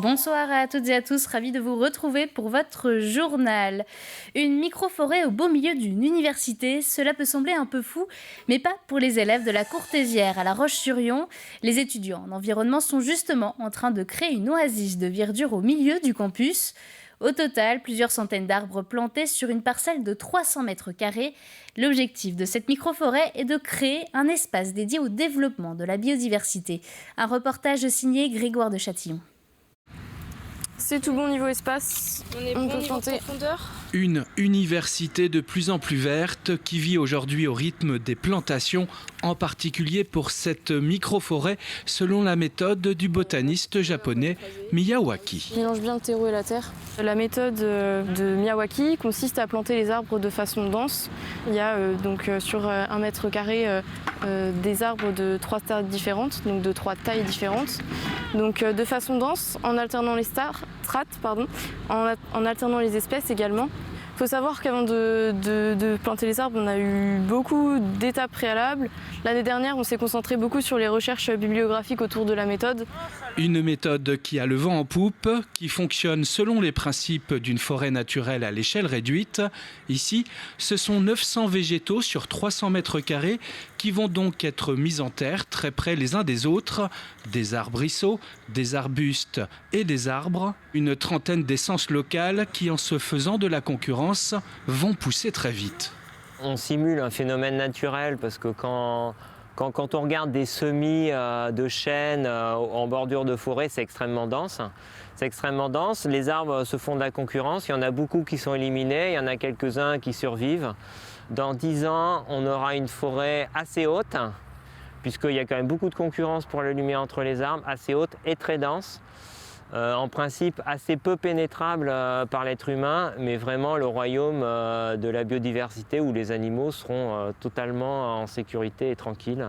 Bonsoir à toutes et à tous, ravi de vous retrouver pour votre journal. Une microforêt au beau milieu d'une université, cela peut sembler un peu fou, mais pas pour les élèves de la Courtésière à La Roche-sur-Yon. Les étudiants en environnement sont justement en train de créer une oasis de verdure au milieu du campus. Au total, plusieurs centaines d'arbres plantés sur une parcelle de 300 mètres carrés. L'objectif de cette microforêt est de créer un espace dédié au développement de la biodiversité. Un reportage signé Grégoire de Châtillon. C'est tout bon niveau espace, on peut planter. Une université de plus en plus verte qui vit aujourd'hui au rythme des plantations, en particulier pour cette microforêt selon la méthode du botaniste japonais Miyawaki. On mélange bien le terreau et la terre. La méthode de Miyawaki consiste à planter les arbres de façon dense. Il y a sur 1 mètre carré des arbres de 3 strates différentes, donc de 3 tailles différentes. Donc de façon dense, en alternant les strates, en alternant les espèces également. Il faut savoir qu'avant de planter les arbres, on a eu beaucoup d'étapes préalables. L'année dernière, on s'est concentré beaucoup sur les recherches bibliographiques autour de la méthode. Une méthode qui a le vent en poupe, qui fonctionne selon les principes d'une forêt naturelle à l'échelle réduite. Ici, ce sont 900 végétaux sur 300 mètres carrés qui vont donc être mis en terre très près les uns des autres. Des arbrisseaux, des arbustes et des arbres. Une trentaine d'essences locales qui, en se faisant de la concurrence, vont pousser très vite. On simule un phénomène naturel parce que quand on regarde des semis de chênes en bordure de forêt, c'est extrêmement dense. C'est extrêmement dense. Les arbres se font de la concurrence. Il y en a beaucoup qui sont éliminés. Il y en a quelques-uns qui survivent. Dans 10 ans, on aura une forêt assez haute, puisqu'il y a quand même beaucoup de concurrence pour la lumière entre les arbres, assez haute et très dense. En principe assez peu pénétrable par l'être humain, mais vraiment le royaume de la biodiversité où les animaux seront totalement en sécurité et tranquilles.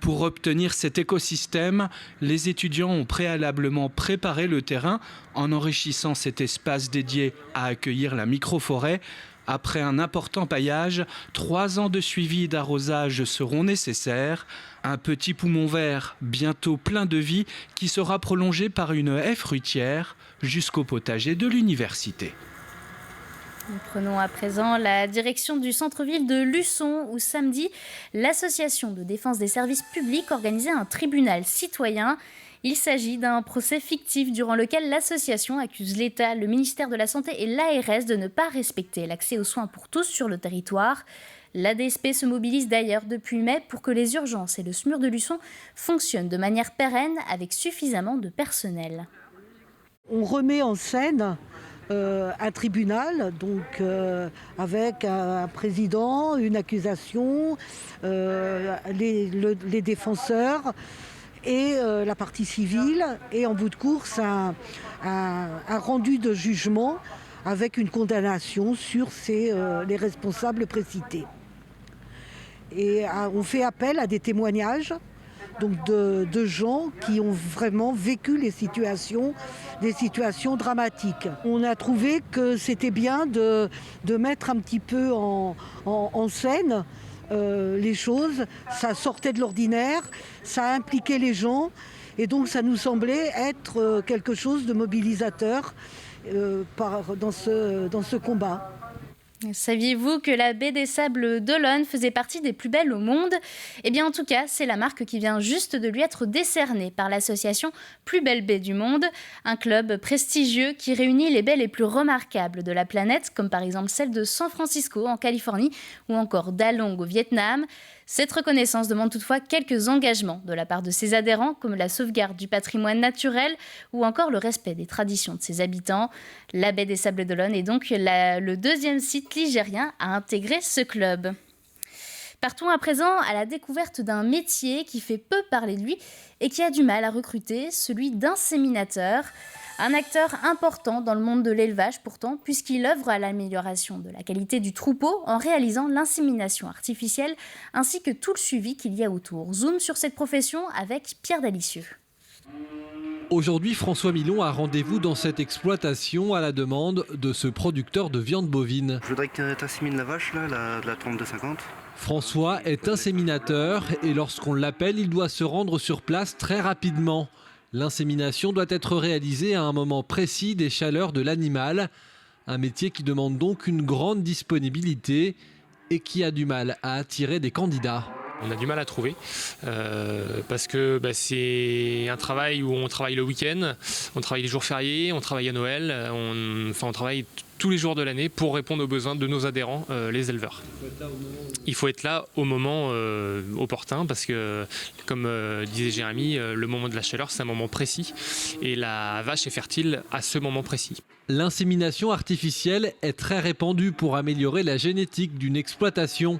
Pour obtenir cet écosystème, les étudiants ont préalablement préparé le terrain en enrichissant cet espace dédié à accueillir la microforêt. Après un important paillage, 3 ans de suivi et d'arrosage seront nécessaires. Un petit poumon vert, bientôt plein de vie, qui sera prolongé par une haie fruitière jusqu'au potager de l'université. Nous prenons à présent la direction du centre-ville de Luçon où samedi, l'association de défense des services publics organisait un tribunal citoyen. Il s'agit d'un procès fictif durant lequel l'association accuse l'État, le ministère de la Santé et l'ARS de ne pas respecter l'accès aux soins pour tous sur le territoire. L'ADSP se mobilise d'ailleurs depuis mai pour que les urgences et le SMUR de Luçon fonctionnent de manière pérenne avec suffisamment de personnel. On remet en scène un tribunal, donc avec un président, une accusation, les défenseurs et la partie civile, et en bout de course un rendu de jugement avec une condamnation sur les responsables précités. Et on fait appel à des témoignages donc de gens qui ont vraiment vécu des situations dramatiques. On a trouvé que c'était bien de mettre un petit peu en scène les choses. Ça sortait de l'ordinaire, ça impliquait les gens et donc ça nous semblait être quelque chose de mobilisateur dans ce combat. Saviez-vous que la baie des Sables d'Olonne faisait partie des plus belles au monde ? Eh bien en tout cas, c'est la marque qui vient juste de lui être décernée par l'association Plus belle baie du monde, un club prestigieux qui réunit les baies les plus remarquables de la planète, comme par exemple celle de San Francisco en Californie ou encore d'Along au Vietnam. Cette reconnaissance demande toutefois quelques engagements de la part de ses adhérents, comme la sauvegarde du patrimoine naturel ou encore le respect des traditions de ses habitants. La baie des Sables d'Olonne est donc le deuxième site ligérien à intégrer ce club. Partons à présent à la découverte d'un métier qui fait peu parler de lui et qui a du mal à recruter, celui d'inséminateur. Un acteur important dans le monde de l'élevage pourtant, puisqu'il œuvre à l'amélioration de la qualité du troupeau en réalisant l'insémination artificielle ainsi que tout le suivi qu'il y a autour. Zoom sur cette profession avec Pierre Dalicieux. Aujourd'hui, François Milon a rendez-vous dans cette exploitation à la demande de ce producteur de viande bovine. Je voudrais que tu insémines la vache, là, la 3250. François est inséminateur et lorsqu'on l'appelle, il doit se rendre sur place très rapidement. L'insémination doit être réalisée à un moment précis des chaleurs de l'animal. Un métier qui demande donc une grande disponibilité et qui a du mal à attirer des candidats. On a du mal à trouver parce que c'est un travail où on travaille le week-end, on travaille les jours fériés, on travaille à Noël, on travaille tous les jours de l'année pour répondre aux besoins de nos adhérents, les éleveurs. Il faut être là au moment opportun parce que, comme disait Jérémy, le moment de la chaleur, c'est un moment précis et la vache est fertile à ce moment précis. L'insémination artificielle est très répandue pour améliorer la génétique d'une exploitation.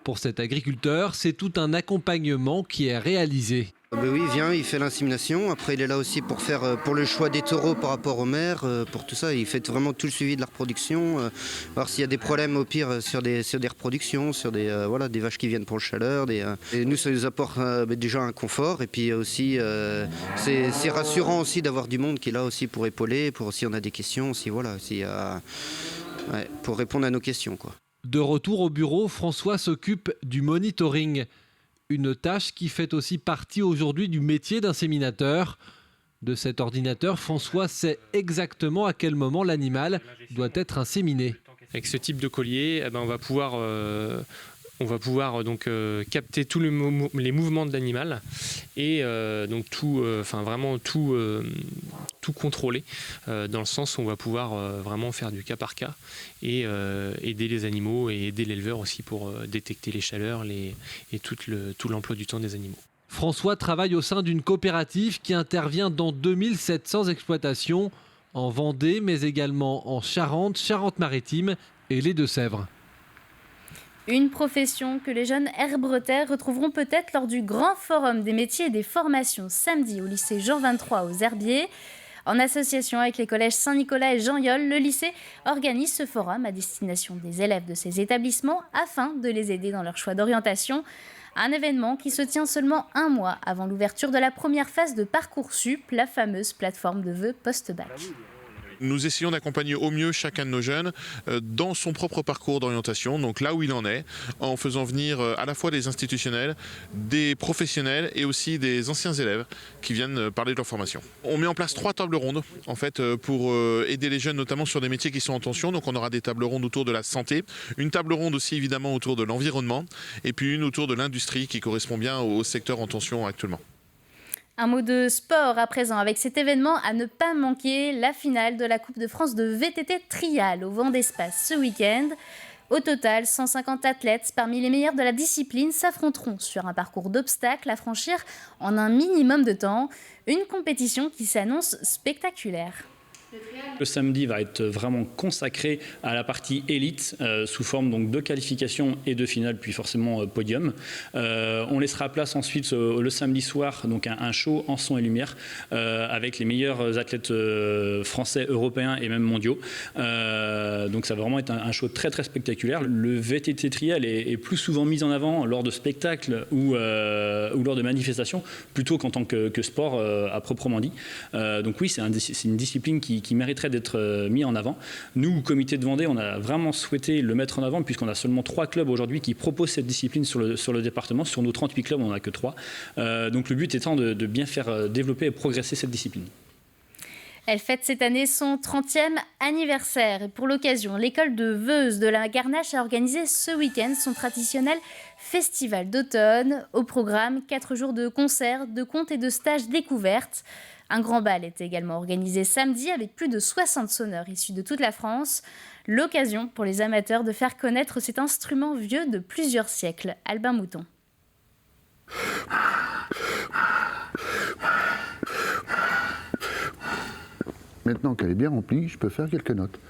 Pour cet agriculteur, c'est tout un accompagnement qui est réalisé. Oui, il vient, il fait l'insémination. Après, il est là aussi pour faire pour le choix des taureaux par rapport aux mères, pour tout ça. Il fait vraiment tout le suivi de la reproduction, voir s'il y a des problèmes au pire sur des reproductions, sur des vaches qui viennent pour le chaleur. Et nous, ça nous apporte déjà un confort. Et puis aussi, c'est rassurant aussi d'avoir du monde qui est là aussi pour épauler, pour si on a des questions, pour répondre à nos questions, quoi. De retour au bureau, François s'occupe du monitoring. Une tâche qui fait aussi partie aujourd'hui du métier d'inséminateur. De cet ordinateur, François sait exactement à quel moment l'animal doit être inséminé. Avec ce type de collier, on va pouvoir capter tous les mouvements de l'animal et donc tout contrôler dans le sens où on va pouvoir vraiment faire du cas par cas et aider les animaux et aider l'éleveur aussi pour détecter les chaleurs et tout l'emploi du temps des animaux. François travaille au sein d'une coopérative qui intervient dans 2700 exploitations en Vendée mais également en Charente, Charente-Maritime et les Deux-Sèvres. Une profession que les jeunes herbreteurs retrouveront peut-être lors du grand forum des métiers et des formations samedi au lycée Jean 23 aux Herbiers. En association avec les collèges Saint-Nicolas et Jean-Yol, le lycée organise ce forum à destination des élèves de ces établissements afin de les aider dans leur choix d'orientation. Un événement qui se tient seulement un mois avant l'ouverture de la première phase de Parcoursup, la fameuse plateforme de vœux post-bac. Nous essayons d'accompagner au mieux chacun de nos jeunes dans son propre parcours d'orientation, donc là où il en est, en faisant venir à la fois des institutionnels, des professionnels et aussi des anciens élèves qui viennent parler de leur formation. On met en place 3 tables rondes en fait, pour aider les jeunes notamment sur des métiers qui sont en tension, donc on aura des tables rondes autour de la santé, une table ronde aussi évidemment autour de l'environnement et puis une autour de l'industrie qui correspond bien au secteur en tension actuellement. Un mot de sport à présent avec cet événement à ne pas manquer, la finale de la Coupe de France de VTT Trial au Vent d'Espace ce week-end. Au total, 150 athlètes parmi les meilleurs de la discipline s'affronteront sur un parcours d'obstacles à franchir en un minimum de temps. Une compétition qui s'annonce spectaculaire. Le samedi va être vraiment consacré à la partie élite sous forme donc de qualification et de finale puis forcément podium. On laissera place ensuite le samedi soir donc un show en son et lumière avec les meilleurs athlètes français, européens et même mondiaux. Donc ça va vraiment être un show très très spectaculaire. Le VTT Trial est plus souvent mis en avant lors de spectacles ou lors de manifestations plutôt qu'en tant que sport à proprement dit. Donc oui, c'est une discipline qui mériterait d'être mis en avant. Nous, au comité de Vendée, on a vraiment souhaité le mettre en avant puisqu'on a seulement 3 clubs aujourd'hui qui proposent cette discipline sur le département. Sur nos 38 clubs, on n'en a que 3. Donc le but étant de bien faire développer et progresser cette discipline. Elle fête cette année son 30e anniversaire. Et pour l'occasion, l'école de Veuze de la Garnache a organisé ce week-end son traditionnel festival d'automne. Au programme, 4 jours de concerts, de contes et de stages découvertes. Un grand bal est également organisé samedi avec plus de 60 sonneurs issus de toute la France. L'occasion pour les amateurs de faire connaître cet instrument vieux de plusieurs siècles. Albin Mouton. Maintenant qu'elle est bien remplie, je peux faire quelques notes.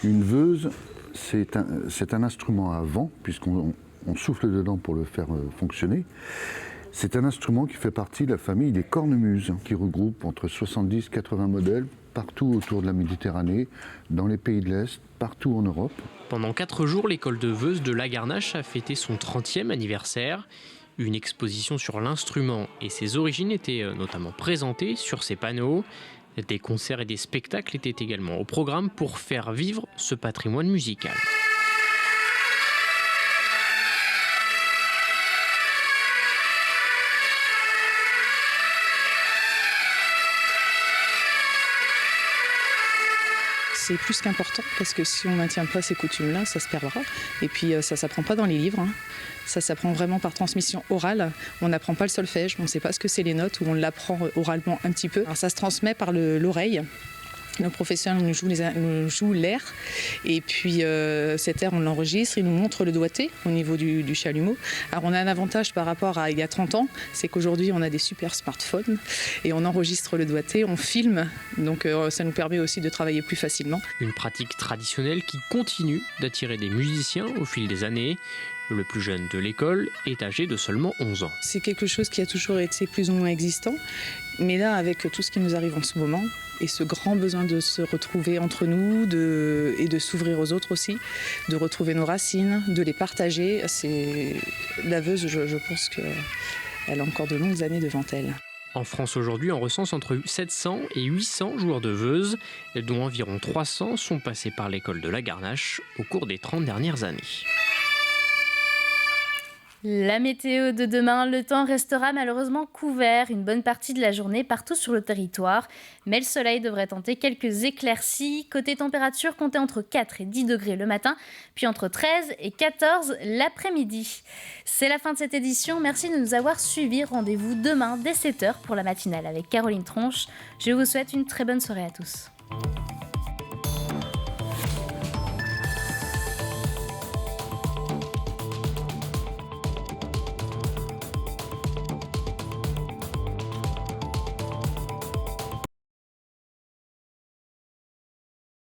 Une veuze, c'est un instrument à vent, puisqu'on souffle dedans pour le faire fonctionner. C'est un instrument qui fait partie de la famille des cornemuses, qui regroupe entre 70 et 80 modèles partout autour de la Méditerranée, dans les pays de l'Est, partout en Europe. Pendant 4 jours, l'école de Veuze de la Garnache a fêté son 30e anniversaire. Une exposition sur l'instrument et ses origines était notamment présentée sur ses panneaux. Des concerts et des spectacles étaient également au programme pour faire vivre ce patrimoine musical. c'est plus qu'important parce que si on ne maintient pas ces coutumes-là, ça se perdra. Et puis ça ne s'apprend pas dans les livres. Ça s'apprend vraiment par transmission orale. On n'apprend pas le solfège, on ne sait pas ce que c'est les notes, ou on l'apprend oralement un petit peu. Alors, ça se transmet par l'oreille. Nos professeurs nous jouent l'air et puis cet air on l'enregistre, ils nous montrent le doigté au niveau du chalumeau. Alors on a un avantage par rapport à il y a 30 ans, c'est qu'aujourd'hui on a des super smartphones et on enregistre le doigté, on filme, donc ça nous permet aussi de travailler plus facilement. Une pratique traditionnelle qui continue d'attirer des musiciens au fil des années. Le plus jeune de l'école est âgé de seulement 11 ans. C'est quelque chose qui a toujours été plus ou moins existant, mais là avec tout ce qui nous arrive en ce moment, et ce grand besoin de se retrouver entre nous et de s'ouvrir aux autres aussi, de retrouver nos racines, de les partager, la Veuse, je pense qu'elle a encore de longues années devant elle. En France aujourd'hui, on recense entre 700 et 800 joueurs de Veuse, dont environ 300 sont passés par l'école de la Garnache au cours des 30 dernières années. La météo de demain, le temps restera malheureusement couvert une bonne partie de la journée partout sur le territoire, mais le soleil devrait tenter quelques éclaircies. Côté température, comptez entre 4 et 10 degrés le matin, puis entre 13 et 14 l'après-midi. C'est la fin de cette édition, merci de nous avoir suivis. Rendez-vous demain dès 7h pour la matinale avec Caroline Tronche. Je vous souhaite une très bonne soirée à tous.